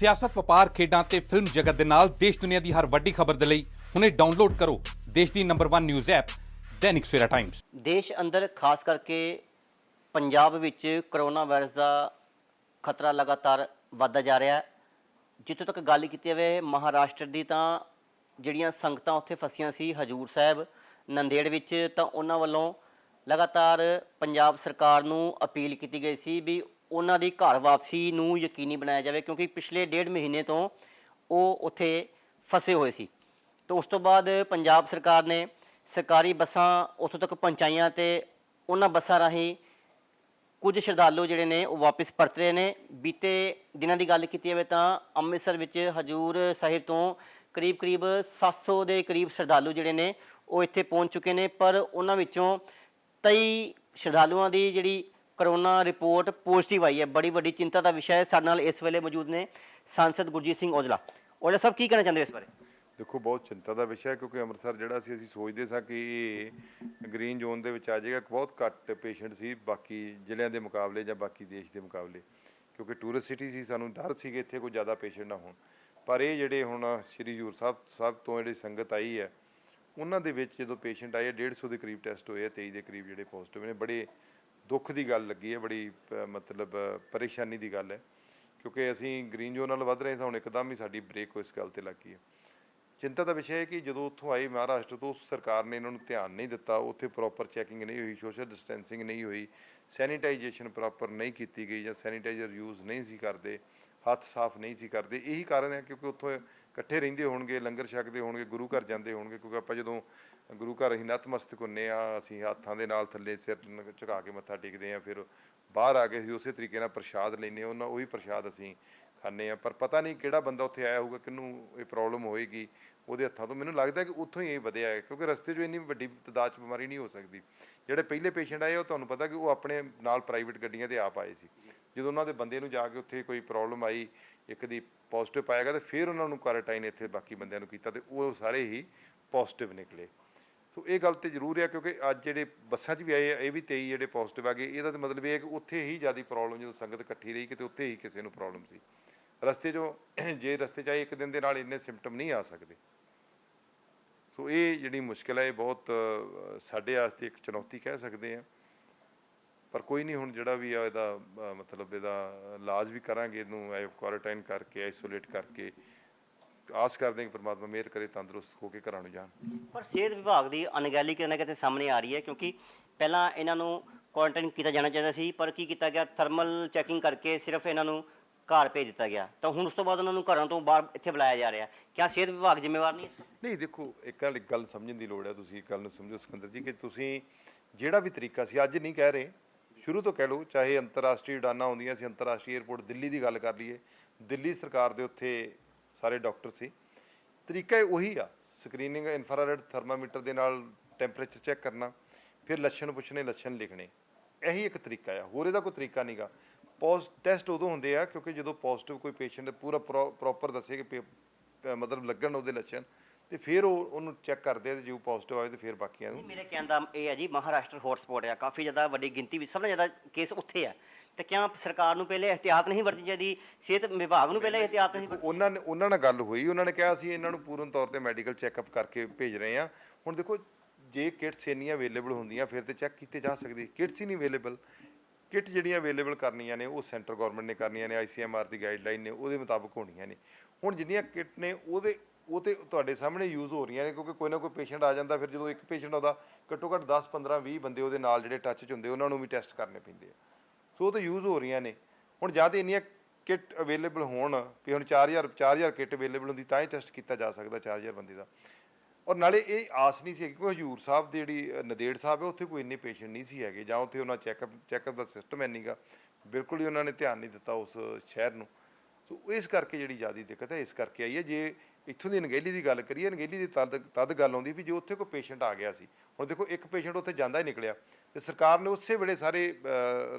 ਸਿਆਸਤ, ਵਪਾਰ, ਖੇਡਾਂ ਤੇ ਫਿਲਮ ਜਗਤ ਦੇ ਨਾਲ ਦੇਸ਼ ਦੁਨੀਆ ਦੀ ਹਰ ਵੱਡੀ ਖਬਰ ਦੇ ਲਈ ਹੁਣੇ ਡਾਊਨਲੋਡ ਕਰੋ ਦੇਸ਼ ਦੀ number 1 news app Dainik Savera Times. ਦੇਸ਼ ਅੰਦਰ ਖਾਸ ਕਰਕੇ ਪੰਜਾਬ ਵਿੱਚ ਕਰੋਨਾ ਵਾਇਰਸ ਦਾ ਖਤਰਾ ਲਗਾਤਾਰ ਵੱਧਦਾ ਜਾ ਰਿਹਾ ਹੈ। ਜਿੱਥੋਂ ਤੱਕ ਗੱਲ ਕੀਤੀ ਜਾਵੇ ਮਹਾਰਾਸ਼ਟਰ ਦੀ, ਤਾਂ ਜਿਹੜੀਆਂ ਸੰਗਤਾਂ ਉੱਥੇ ਫਸੀਆਂ ਸੀ ਹਜੂਰ ਸਾਹਿਬ ਨੰਦੇੜ ਵਿੱਚ, ਤਾਂ ਉਹਨਾਂ ਵੱਲੋਂ ਲਗਾਤਾਰ ਪੰਜਾਬ ਸਰਕਾਰ ਨੂੰ ਅਪੀਲ ਕੀਤੀ ਗਈ ਸੀ ਵੀ ਉਹਨਾਂ ਦੀ ਘਰ ਵਾਪਸੀ ਨੂੰ ਯਕੀਨੀ ਬਣਾਇਆ ਜਾਵੇ, ਕਿਉਂਕਿ ਪਿਛਲੇ 1.5 ਮਹੀਨੇ ਤੋਂ ਉਹ ਉੱਥੇ ਫਸੇ ਹੋਏ ਸੀ। ਤਾਂ ਉਸ ਤੋਂ ਬਾਅਦ ਪੰਜਾਬ ਸਰਕਾਰ ਨੇ ਸਰਕਾਰੀ ਬੱਸਾਂ ਉੱਥੋਂ ਤੱਕ ਪਹੁੰਚਾਈਆਂ ਤੇ ਉਹਨਾਂ ਬੱਸਾਂ ਰਾਹੀਂ ਕੁਝ ਸ਼ਰਧਾਲੂ ਜਿਹੜੇ ਨੇ ਉਹ ਵਾਪਸ ਪਰਤ ਰਹੇ ਨੇ। ਬੀਤੇ ਦਿਨਾਂ ਦੀ ਗੱਲ ਕੀਤੀ ਜਾਵੇ ਤਾਂ ਅੰਮ੍ਰਿਤਸਰ ਵਿੱਚ ਹਜੂਰ ਸਾਹਿਬ ਤੋਂ ਕਰੀਬ 700 ਦੇ ਕਰੀਬ ਸ਼ਰਧਾਲੂ ਜਿਹੜੇ ਨੇ ਉਹ ਇੱਥੇ ਪਹੁੰਚ ਚੁੱਕੇ ਨੇ, ਪਰ ਉਹਨਾਂ ਵਿੱਚੋਂ 23 ਸ਼ਰਧਾਲੂਆਂ ਦੀ ਜਿਹੜੀ ਕਰੋਨਾ ਰਿਪੋਰਟ ਪੋਜ਼ਿਟਿਵ ਆਈ ਹੈ। ਬੜੀ ਵੱਡੀ ਚਿੰਤਾ ਦਾ ਵਿਸ਼ਾ ਹੈ। ਸਾਡੇ ਨਾਲ ਇਸ ਵੇਲੇ ਮੌਜੂਦ ਨੇ ਸਾਂਸਦ ਗੁਰਜੀਤ ਸਿੰਘ ਔਜਲਾ। ਔਜਲਾ ਸਾਹਿਬ, ਕੀ ਕਹਿਣਾ ਚਾਹੁੰਦੇ ਹੋ ਇਸ ਬਾਰੇ? ਦੇਖੋ, ਬਹੁਤ ਚਿੰਤਾ ਦਾ ਵਿਸ਼ਾ ਹੈ, ਕਿਉਂਕਿ ਅੰਮ੍ਰਿਤਸਰ ਜਿਹੜਾ ਸੀ ਅਸੀਂ ਸੋਚਦੇ ਸਾਂ ਕਿ ਇਹ ਗ੍ਰੀਨ ਜ਼ੋਨ ਦੇ ਵਿੱਚ ਆ ਜਾਏਗਾ। ਬਹੁਤ ਘੱਟ ਪੇਸ਼ੈਂਟ ਸੀ ਬਾਕੀ ਜ਼ਿਲ੍ਹਿਆਂ ਦੇ ਮੁਕਾਬਲੇ ਜਾਂ ਬਾਕੀ ਦੇਸ਼ ਦੇ ਮੁਕਾਬਲੇ, ਕਿਉਂਕਿ ਟੂਰਿਸਟ ਸਿਟੀ ਸੀ। ਸਾਨੂੰ ਡਰ ਸੀ ਕਿ ਇੱਥੇ ਕੋਈ ਜ਼ਿਆਦਾ ਪੇਸ਼ੈਂਟ ਨਾ ਹੋਣ, ਪਰ ਇਹ ਜਿਹੜੇ ਹੁਣ ਸ਼੍ਰੀ ਹਜ਼ੂਰ ਸਾਹਿਬ ਤੋਂ ਜਿਹੜੀ ਸੰਗਤ ਆਈ ਹੈ, ਉਹਨਾਂ ਦੇ ਵਿੱਚ ਜਦੋਂ ਪੇਸ਼ੈਂਟ ਆਏ 150 ਦੇ ਕਰੀਬ ਟੈਸਟ ਹੋਏ ਆ, 23 ਦੇ ਕਰੀਬ ਜਿਹੜੇ ਪੋਜ਼ੀਟਿਵ ਨੇ। ਬੜੇ ਦੁੱਖ ਦੀ ਗੱਲ ਲੱਗੀ ਹੈ, ਬੜੀ ਮਤਲਬ ਪਰੇਸ਼ਾਨੀ ਦੀ ਗੱਲ ਹੈ, ਕਿਉਂਕਿ ਅਸੀਂ ਗ੍ਰੀਨ ਜ਼ੋਨ ਨਾਲ ਵੱਧ ਰਹੇ ਸਾਂ, ਹੁਣ ਇੱਕਦਮ ਹੀ ਸਾਡੀ ਬ੍ਰੇਕ ਇਸ ਗੱਲ 'ਤੇ ਲੱਗੀ ਹੈ। ਚਿੰਤਾ ਦਾ ਵਿਸ਼ਾ ਹੈ ਕਿ ਜਦੋਂ ਉੱਥੋਂ ਆਏ ਮਹਾਰਾਸ਼ਟਰ ਤੋਂ, ਸਰਕਾਰ ਨੇ ਇਹਨਾਂ ਨੂੰ ਧਿਆਨ ਨਹੀਂ ਦਿੱਤਾ। ਉੱਥੇ ਪ੍ਰੋਪਰ ਚੈਕਿੰਗ ਨਹੀਂ ਹੋਈ, ਸੋਸ਼ਲ ਡਿਸਟੈਂਸਿੰਗ ਨਹੀਂ ਹੋਈ, ਸੈਨੀਟਾਈਜੇਸ਼ਨ ਪ੍ਰੋਪਰ ਨਹੀਂ ਕੀਤੀ ਗਈ ਜਾਂ ਸੈਨੀਟਾਈਜ਼ਰ ਯੂਜ਼ ਨਹੀਂ ਸੀ ਕਰਦੇ, ਹੱਥ ਸਾਫ਼ ਨਹੀਂ ਸੀ ਕਰਦੇ। ਇਹੀ ਕਾਰਨ ਹੈ ਕਿਉਂਕਿ ਉੱਥੋਂ ਇਕੱਠੇ ਰਹਿੰਦੇ ਹੋਣਗੇ, ਲੰਗਰ ਛਕਦੇ ਹੋਣਗੇ, ਗੁਰੂ ਘਰ ਜਾਂਦੇ ਹੋਣਗੇ, ਕਿਉਂਕਿ ਆਪਾਂ ਜਦੋਂ ਗੁਰੂ ਘਰ ਅਸੀਂ ਨਤਮਸਤਕ ਹੁੰਦੇ ਹਾਂ, ਅਸੀਂ ਹੱਥਾਂ ਦੇ ਨਾਲ ਥੱਲੇ ਸਿਰ ਝੁਕਾ ਕੇ ਮੱਥਾ ਟੇਕਦੇ ਹਾਂ, ਫਿਰ ਬਾਹਰ ਆ ਕੇ ਅਸੀਂ ਉਸੇ ਤਰੀਕੇ ਨਾਲ ਪ੍ਰਸ਼ਾਦ ਲੈਂਦੇ ਹਾਂ, ਉਹੀ ਪ੍ਰਸ਼ਾਦ ਅਸੀਂ ਖਾਂਦੇ ਹਾਂ। ਪਰ ਪਤਾ ਨਹੀਂ ਕਿਹੜਾ ਬੰਦਾ ਉੱਥੇ ਆਇਆ ਹੋਊਗਾ, ਕਿਹਨੂੰ ਇਹ ਪ੍ਰੋਬਲਮ ਹੋਏਗੀ ਉਹਦੇ ਹੱਥਾਂ ਤੋਂ। ਮੈਨੂੰ ਲੱਗਦਾ ਕਿ ਉੱਥੋਂ ਹੀ ਇਹ ਵਧਿਆ ਹੈ, ਕਿਉਂਕਿ ਰਸਤੇ 'ਚ ਇੰਨੀ ਵੱਡੀ ਤਦਾਦ 'ਚ ਬਿਮਾਰੀ ਨਹੀਂ ਹੋ ਸਕਦੀ। ਜਿਹੜੇ ਪਹਿਲੇ ਪੇਸ਼ੈਂਟ ਆਏ ਉਹ ਤੁਹਾਨੂੰ ਪਤਾ ਕਿ ਉਹ ਆਪਣੇ ਨਾਲ ਪ੍ਰਾਈਵੇਟ ਗੱਡੀਆਂ 'ਤੇ ਆਪ ਆਏ ਸੀ। ਜਦੋਂ ਉਹਨਾਂ ਦੇ ਬੰਦੇ ਨੂੰ ਜਾ ਕੇ ਉੱਥੇ ਕੋਈ ਪ੍ਰੋਬਲਮ ਆਈ, ਇੱਕ ਦੀ ਪੋਜ਼ੀਟਿਵ ਪਾਇਆ ਗਿਆ, ਤਾਂ ਫਿਰ ਉਹਨਾਂ ਨੂੰ ਕੁਆਰੰਟਾਈਨ ਇੱਥੇ ਬਾਕੀ ਬੰਦਿਆਂ ਨੂੰ ਕੀਤਾ, ਅਤੇ ਉਹ ਸਾਰੇ ਹੀ ਪੋਜ਼ੀਟਿਵ ਨਿਕਲੇ। ਸੋ ਇਹ ਗੱਲ ਤਾਂ ਜ਼ਰੂਰ ਹੈ, ਕਿਉਂਕਿ ਅੱਜ ਜਿਹੜੇ ਬੱਸਾਂ 'ਚ ਵੀ ਆਏ ਆ, ਇਹ ਵੀ 23 ਜਿਹੜੇ ਪੋਜ਼ੀਟਿਵ ਆ ਗਏ। ਇਹਦਾ ਤਾਂ ਮਤਲਬ ਇਹ ਹੈ ਕਿ ਉੱਥੇ ਹੀ ਜ਼ਿਆਦਾ ਪ੍ਰੋਬਲਮ, ਜਦੋਂ ਸੰਗਤ ਇਕੱਠੀ ਰਹੀ ਕਿਤੇ, ਉੱਥੇ ਹੀ ਕਿਸੇ ਨੂੰ ਪ੍ਰੋਬਲਮ ਸੀ। ਰਸਤੇ 'ਚੋਂ ਜੇ ਰਸਤੇ 'ਚ ਆਏ ਇੱਕ ਦਿਨ ਦੇ ਨਾਲ ਇੰਨੇ ਸਿੰਪਟਮ ਨਹੀਂ ਆ ਸਕਦੇ। ਸੋ ਇਹ ਜਿਹੜੀ ਮੁਸ਼ਕਿਲ ਹੈ, ਇਹ ਬਹੁਤ ਸਾਡੇ ਵਾਸਤੇ ਇੱਕ ਚੁਣੌਤੀ ਕਹਿ ਸਕਦੇ ਹਾਂ। ਪਰ ਕੋਈ ਨਹੀਂ, ਹੁਣ ਜਿਹੜਾ ਵੀ ਆ ਇਹਦਾ ਮਤਲਬ ਇਹਦਾ ਇਲਾਜ ਵੀ ਕਰਾਂਗੇ, ਇਹਨੂੰ ਕੁਆਰੰਟਾਈਨ ਕਰਕੇ, ਆਈਸੋਲੇਟ ਕਰਕੇ। ਆਸ ਕਰਦੇ ਹਾਂ ਕਿ ਪਰਮਾਤਮਾ ਮਿਹਰ ਕਰੇ, ਤੰਦਰੁਸਤ ਹੋ ਕੇ ਘਰਾਂ ਨੂੰ ਜਾਣ। ਪਰ ਸਿਹਤ ਵਿਭਾਗ ਦੀ ਅਣਗਹਿਲੀ ਕਿਤੇ ਨਾ ਕਿਤੇ ਸਾਹਮਣੇ ਆ ਰਹੀ ਹੈ, ਕਿਉਂਕਿ ਪਹਿਲਾਂ ਇਹਨਾਂ ਨੂੰ ਕੁਆਰੰਟਾਈਨ ਕੀਤਾ ਜਾਣਾ ਚਾਹੀਦਾ ਸੀ, ਪਰ ਕੀ ਕੀਤਾ ਗਿਆ, ਥਰਮਲ ਚੈਕਿੰਗ ਕਰਕੇ ਸਿਰਫ ਇਹਨਾਂ ਨੂੰ ਘਰ ਭੇਜ ਦਿੱਤਾ ਗਿਆ। ਤਾਂ ਹੁਣ ਉਸ ਤੋਂ ਬਾਅਦ ਉਹਨਾਂ ਨੂੰ ਘਰਾਂ ਤੋਂ ਬਾਹਰ ਇੱਥੇ ਬੁਲਾਇਆ ਜਾ ਰਿਹਾ। ਕਿਆ ਸਿਹਤ ਵਿਭਾਗ ਜ਼ਿੰਮੇਵਾਰ ਨਹੀਂ ਹੈ? ਨਹੀਂ, ਦੇਖੋ, ਇੱਕ ਗੱਲ ਸਮਝਣ ਦੀ ਲੋੜ ਹੈ। ਤੁਸੀਂ ਇੱਕ ਗੱਲ ਨੂੰ ਸਮਝੋ ਸਿਕੰਦਰ ਜੀ, ਕਿ ਤੁਸੀਂ ਜਿਹੜਾ ਵੀ ਤਰੀਕਾ ਸੀ, ਅੱਜ ਨਹੀਂ ਕਹਿ ਰਹੇ, ਸ਼ੁਰੂ ਤੋਂ ਕਹਿ ਲਓ, ਚਾਹੇ ਅੰਤਰਰਾਸ਼ਟਰੀ ਉਡਾਨਾਂ ਆਉਂਦੀਆਂ ਸੀ, ਅੰਤਰਰਾਸ਼ਟਰੀ ਏਅਰਪੋਰਟ ਦਿੱਲੀ ਦੀ ਗੱਲ ਕਰ ਲਈਏ, ਦਿੱਲੀ ਸਰਕਾਰ ਦੇ ਉੱਥੇ ਸਾਰੇ ਡਾਕਟਰ ਸੀ, ਤਰੀਕਾ ਉਹੀ ਆ। ਸਕਰੀਨਿੰਗ, ਇਨਫਰਾਰੈਡ ਥਰਮਾਮੀਟਰ ਦੇ ਨਾਲ ਟੈਂਪਰੇਚਰ ਚੈੱਕ ਕਰਨਾ, ਫਿਰ ਲੱਛਣ ਪੁੱਛਣੇ, ਲੱਛਣ ਲਿਖਣੇ, ਇਹੀ ਇੱਕ ਤਰੀਕਾ ਆ। ਹੋਰ ਇਹਦਾ ਕੋਈ ਤਰੀਕਾ ਨਹੀਂਗਾ। ਟੈਸਟ ਉਦੋਂ ਹੁੰਦੇ ਆ ਕਿਉਂਕਿ ਜਦੋਂ ਪੋਜ਼ੀਟਿਵ ਕੋਈ ਪੇਸ਼ੈਂਟ ਪੂਰਾ ਪ੍ਰੋਪਰ ਦੱਸੇ ਕਿ ਮਤਲਬ ਲੱਗਣ ਉਹਦੇ ਲੱਛਣ, ਤੇ ਫਿਰ ਉਹਨੂੰ ਚੈੱਕ ਕਰਦੇ ਆ, ਤੇ ਜੇ ਪੋਜ਼ੀਟਿਵ ਆਵੇ ਤੇ ਫਿਰ ਬਾਕੀਆਂ ਨੂੰ। ਮੇਰੇ ਕਹਿਣ ਦਾ ਇਹ ਹੈ ਜੀ, ਮਹਾਰਾਸ਼ਟਰ ਹੌਟਸਪੌਟ ਆ, ਕਾਫੀ ਜ਼ਿਆਦਾ ਵੱਡੀ ਗਿਣਤੀ ਵਿੱਚ, ਸਭ ਤੋਂ ਜ਼ਿਆਦਾ ਕੇਸ ਉੱਥੇ ਆ। ਤੇ ਕਿਆ ਸਰਕਾਰ ਨੂੰ ਪਹਿਲੇ ਇਹਤਿਆਤ ਨਹੀਂ ਵਰਤਣੀ ਚਾਹੀਦੀ? ਸਿਹਤ ਵਿਭਾਗ ਨੂੰ ਪਹਿਲੇ ਇਹਤਿਆਤ ਨਹੀਂ? ਉਹਨਾਂ ਨਾਲ ਗੱਲ ਹੋਈ, ਉਹਨਾਂ ਨੇ ਕਿਹਾ ਅਸੀਂ ਇਹਨਾਂ ਨੂੰ ਪੂਰਨ ਤੌਰ 'ਤੇ ਮੈਡੀਕਲ ਚੈੱਕਅਪ ਕਰਕੇ ਭੇਜ ਰਹੇ ਹਾਂ। ਹੁਣ ਦੇਖੋ, ਜੇ ਕਿਟਸ ਇੰਨੀਆਂ ਅਵੇਲੇਬਲ ਹੁੰਦੀਆਂ ਫਿਰ ਤੇ ਚੈੱਕ ਕੀਤੇ ਜਾ ਸਕਦੇ। ਕਿਟਸ ਹੀ ਨਹੀਂ ਅਵੇਲੇਬਲ। ਕਿਟ ਜਿਹੜੀਆਂ ਅਵੇਲੇਬਲ ਕਰਨੀਆਂ ਨੇ ਉਹ ਸੈਂਟਰ ਗੌਰਮੈਂਟ ਨੇ ਕਰਨੀਆਂ ਨੇ, ICMR ਦੀ ਗਾਈਡਲਾਈਨ ਨੇ, ਉਹਦੇ ਮੁਤਾਬਕ ਹੋਣੀਆਂ ਨੇ। ਹੁਣ ਜਿੰਨੀਆਂ ਕਿਟ ਨੇ ਉਹ ਤੇ ਤੁਹਾਡੇ ਸਾਹਮਣੇ ਯੂਜ਼ ਹੋ ਰਹੀਆਂ ਨੇ, ਕਿਉਂਕਿ ਕੋਈ ਨਾ ਕੋਈ ਪੇਸ਼ੈਂਟ ਆ ਜਾਂਦਾ, ਫਿਰ ਜਦੋਂ ਇੱਕ ਪੇਸ਼ੈਂਟ ਆਉਂਦਾ, ਘੱਟੋ ਘੱਟ 10 15 20 ਬੰਦੇ ਉਹਦੇ ਨਾਲ ਜਿਹੜੇ ਟੱਚ 'ਚ ਹੁੰਦੇ, ਉਹਨਾਂ ਨੂੰ ਵੀ ਟੈਸਟ ਕਰਨੇ ਪੈਂਦੇ ਆ। ਸੋ ਉਹ ਤਾਂ ਯੂਜ਼ ਹੋ ਰਹੀਆਂ ਨੇ। ਹੁਣ ਜਾਂ ਤਾਂ ਇੰਨੀਆਂ ਕਿਟ ਅਵੇਲੇਬਲ ਹੋਣ ਵੀ ਹੁਣ 4000 ਕਿਟ ਅਵੇਲੇਬਲ ਹੁੰਦੀ ਤਾਂ ਹੀ ਟੈਸਟ ਕੀਤਾ ਜਾ ਸਕਦਾ 4000 ਬੰਦੇ ਦਾ। ਔਰ ਨਾਲੇ ਇਹ ਆਸ ਨਹੀਂ ਸੀ, ਕਿਉਂਕਿ ਹਜ਼ੂਰ ਸਾਹਿਬ ਦੀ ਜਿਹੜੀ ਨੰਦੇੜ ਸਾਹਿਬ ਹੈ, ਉੱਥੇ ਕੋਈ ਇੰਨੇ ਪੇਸ਼ੈਂਟ ਨਹੀਂ ਸੀ ਹੈਗੇ, ਜਾਂ ਉੱਥੇ ਉਹਨਾਂ ਚੈੱਕਅਪ ਦਾ ਸਿਸਟਮ ਹੈ ਨਹੀਂਗਾ, ਬਿਲਕੁਲ ਹੀ ਉਹਨਾਂ ਨੇ ਧਿਆਨ ਨਹੀਂ ਦਿੱਤਾ ਉਸ ਸ਼ਹਿਰ ਨੂੰ। ਸੋ ਇਸ ਕਰਕੇ ਜਿਹੜੀ ਜ਼ਿਆਦਾ ਦਿੱਕਤ ਹੈ, ਇਸ ਕਰਕੇ ਆਈ ਹੈ। ਜੇ ਇੱਥੋਂ ਦੀ ਅਣਗਹਿਲੀ ਦੀ ਗੱਲ ਕਰੀਏ, ਅਣਗਹਿਲੀ ਦੀ ਤਦ ਗੱਲ ਆਉਂਦੀ ਵੀ ਜੇ ਉੱਥੇ ਕੋਈ ਪੇਸ਼ੈਂਟ ਆ ਗਿਆ ਸੀ। ਹੁਣ ਦੇਖੋ, ਇੱਕ ਪੇਸ਼ੈਂਟ ਉੱਥੇ ਜਾਂਦਾ ਹੀ ਨਿਕਲਿਆ, ਤੇ ਸਰਕਾਰ ਨੇ ਉਸੇ ਵੇਲੇ ਸਾਰੇ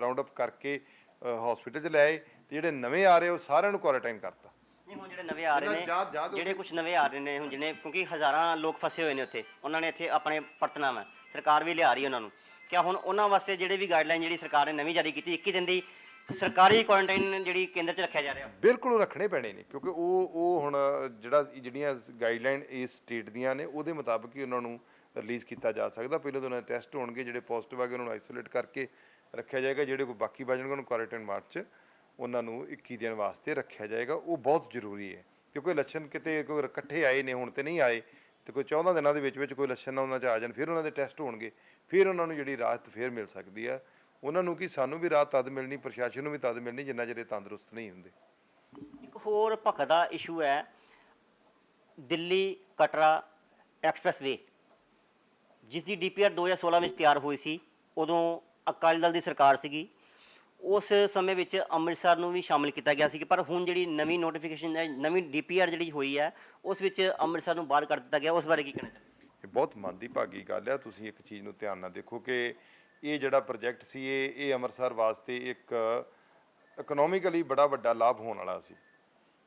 ਰਾਊਂਡ ਅਪ ਕਰਕੇ ਹਸਪੀਟਲ 'ਚ ਲੈ ਆਏ, ਤੇ ਜਿਹੜੇ ਨਵੇਂ ਆ ਰਹੇ ਉਹ ਸਾਰਿਆਂ ਨੂੰ ਕੁਆਰੰਟਾਈਨ ਕਰਤਾ। ਨਹੀਂ, ਹੁਣ ਜਿਹੜੇ ਨਵੇਂ ਆ ਰਹੇ ਨੇ, ਜਿਹੜੇ ਕੁਝ ਨਵੇਂ ਆ ਰਹੇ ਨੇ, ਹੁਣ ਜਿਹਨੇ, ਕਿਉਂਕਿ ਹਜ਼ਾਰਾਂ ਲੋਕ ਫਸੇ ਹੋਏ ਨੇ ਉੱਥੇ, ਉਹਨਾਂ ਨੇ ਇੱਥੇ ਆਪਣੇ ਪਰਤਣਾ ਵਾ, ਸਰਕਾਰ ਵੀ ਲਿਆ ਰਹੀ ਉਹਨਾਂ ਨੂੰ। ਕਿਆ ਹੁਣ ਉਹਨਾਂ ਵਾਸਤੇ ਜਿਹੜੇ ਵੀ ਗਾਈਡਲਾਈਨ ਜਿਹੜੀ ਸਰਕਾਰ ਨੇ ਨਵੀਂ ਜਾਰੀ ਕੀਤੀ 21 ਦਿਨ ਦੀ, ਸਰਕਾਰੀ ਕੁਆਰੰਟਾਈਨ ਜਿਹੜੀ ਕੇਂਦਰ 'ਚ ਰੱਖਿਆ ਜਾ ਰਿਹਾ। ਬਿਲਕੁਲ ਰੱਖਣੇ ਪੈਣੇ ਨੇ, ਕਿਉਂਕਿ ਉਹ ਹੁਣ ਜਿਹੜੀਆਂ ਗਾਈਡਲਾਈਨ ਇਸ ਸਟੇਟ ਦੀਆਂ ਨੇ ਉਹਦੇ ਮੁਤਾਬਕ ਹੀ ਉਹਨਾਂ ਨੂੰ ਰਿਲੀਜ਼ ਕੀਤਾ ਜਾ ਸਕਦਾ। ਪਹਿਲਾਂ ਤਾਂ ਉਹਨਾਂ ਦੇ ਟੈਸਟ ਹੋਣਗੇ, ਜਿਹੜੇ ਪੋਜ਼ਿਟਿਵ ਆ ਗਏ ਉਹਨਾਂ ਨੂੰ ਆਈਸੋਲੇਟ ਕਰਕੇ ਰੱਖਿਆ ਜਾਏਗਾ, ਜਿਹੜੇ ਕੋਈ ਬਾਕੀ ਬਚ ਜਾਣਗੇ ਉਹਨਾਂ ਨੂੰ ਕੁਆਰੰਟਾਈਨ ਵਾਰਡ 'ਚ ਉਹਨਾਂ ਨੂੰ 21 ਦਿਨ ਵਾਸਤੇ ਰੱਖਿਆ ਜਾਏਗਾ। ਉਹ ਬਹੁਤ ਜ਼ਰੂਰੀ ਹੈ, ਕਿਉਂਕਿ ਲੱਛਣ ਕਿਤੇ ਕੋਈ ਇਕੱਠੇ ਆਏ ਨੇ, ਹੁਣ ਤੇ ਨਹੀਂ ਆਏ, ਤੇ ਕੋਈ 14 ਦਿਨਾਂ ਦੇ ਵਿੱਚ ਕੋਈ ਲੱਛਣ ਨਾ ਉਹਨਾਂ 'ਚ ਆ ਜਾਣ, ਫਿਰ ਉਹਨਾਂ ਦੇ ਟੈਸਟ ਹੋਣਗੇ, ਫਿਰ ਉਹਨਾਂ ਨੂੰ ਜਿਹੜੀ ਰਾਹਤ ਫਿਰ ਮਿਲ ਸਕਦੀ ਆ। ਉਹਨਾਂ ਨੂੰ ਕਿ ਸਾਨੂੰ ਵੀ ਰਾਹਤ ਤਦ ਮਿਲਣੀ, ਪ੍ਰਸ਼ਾਸਨ ਨੂੰ ਵੀ ਤਦ ਮਿਲਣੀ ਜਿੰਨਾ ਚਿਰ ਇਹ ਤੰਦਰੁਸਤ ਨਹੀਂ ਹੁੰਦੇ। ਇੱਕ ਹੋਰ ਭਖਦਾ ਇਸ਼ੂ ਹੈ ਦਿੱਲੀ ਕਟਰਾ ਐਕਸਪ੍ਰੈਸਵੇ, ਜਿਸ ਦੀ DPR 2016 ਵਿੱਚ ਤਿਆਰ ਹੋਈ ਸੀ। ਉਦੋਂ ਅਕਾਲੀ ਦਲ ਦੀ ਸਰਕਾਰ ਸੀਗੀ, ਉਸ ਸਮੇਂ ਵਿੱਚ ਅੰਮ੍ਰਿਤਸਰ ਨੂੰ ਵੀ ਸ਼ਾਮਿਲ ਕੀਤਾ ਗਿਆ ਸੀ, ਪਰ ਹੁਣ ਜਿਹੜੀ ਨਵੀਂ ਨੋਟੀਫਿਕੇਸ਼ਨ ਹੈ, ਨਵੀਂ DPR ਜਿਹੜੀ ਹੋਈ ਹੈ, ਉਸ ਵਿੱਚ ਅੰਮ੍ਰਿਤਸਰ ਨੂੰ ਬਾਹਰ ਕੱਢ ਦਿੱਤਾ ਗਿਆ। ਉਸ ਬਾਰੇ ਕੀ ਕਹਿਣਾ ਚਾਹੁੰਦੇ? ਇਹ ਬਹੁਤ ਮੰਦੀ ਭਾਗੀ ਗੱਲ ਆ। ਤੁਸੀਂ ਇੱਕ ਚੀਜ਼ ਨੂੰ ਧਿਆਨ ਨਾਲ ਦੇਖੋ ਕਿ ਇਹ ਜਿਹੜਾ ਪ੍ਰੋਜੈਕਟ ਸੀ ਇਹ ਅੰਮ੍ਰਿਤਸਰ ਵਾਸਤੇ ਇੱਕ ਇਕਨੋਮਿਕਲੀ ਬੜਾ ਵੱਡਾ ਲਾਭ ਹੋਣ ਵਾਲਾ ਸੀ,